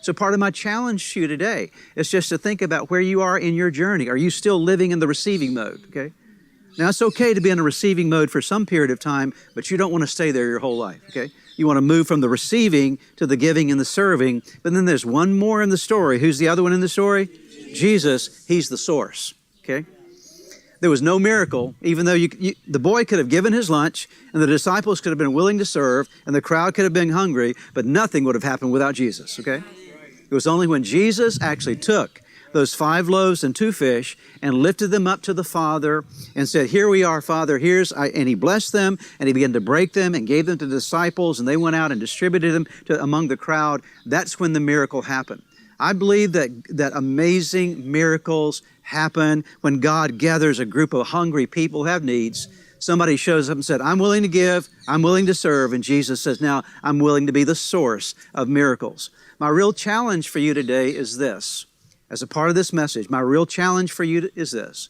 So part of my challenge to you today is just to think about where you are in your journey. Are you still living in the receiving mode, okay? Now, it's okay to be in a receiving mode for some period of time, but you don't want to stay there your whole life, okay? You want to move from the receiving to the giving and the serving, but then there's one more in the story. Who's the other one in the story? Jesus. He's the source, okay? There was no miracle, even though the boy could have given his lunch, and the disciples could have been willing to serve, and the crowd could have been hungry, but nothing would have happened without Jesus, okay? It was only when Jesus actually took those 5 loaves and 2 fish and lifted them up to the Father and said, "Here we are, Father, and He blessed them, and He began to break them and gave them to the disciples, and they went out and distributed them among the crowd. That's when the miracle happened. I believe that amazing miracles happen when God gathers a group of hungry people who have needs. Somebody shows up and said, "I'm willing to give, I'm willing to serve," and Jesus says, "Now I'm willing to be the source of miracles." My real challenge for you today is this. As a part of this message, my real challenge for you is this.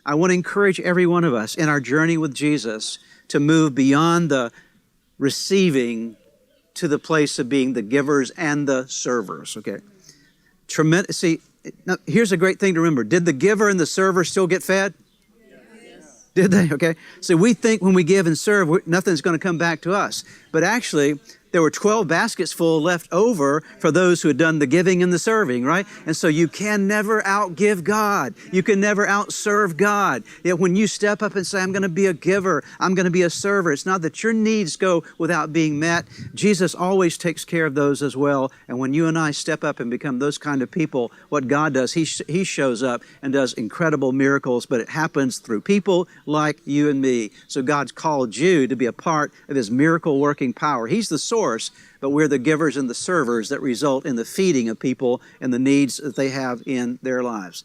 I want to encourage every one of us in our journey with Jesus to move beyond the receiving to the place of being the givers and the servers, okay? Tremendous. See, now, here's a great thing to remember. Did the giver and the server still get fed? Yes. Did they? Okay. So we think when we give and serve, nothing's going to come back to us. But actually, there were 12 baskets full left over for those who had done the giving and the serving, right? And so you can never outgive God. You can never outserve God. Yet when you step up and say, "I'm going to be a giver, I'm going to be a server," it's not that your needs go without being met. Jesus always takes care of those as well. And when you and I step up and become those kind of people, what God does, He shows up and does incredible miracles, but it happens through people like you and me. So God's called you to be a part of His miracle working power. He's the source, but we're the givers and the servers that result in the feeding of people and the needs that they have in their lives.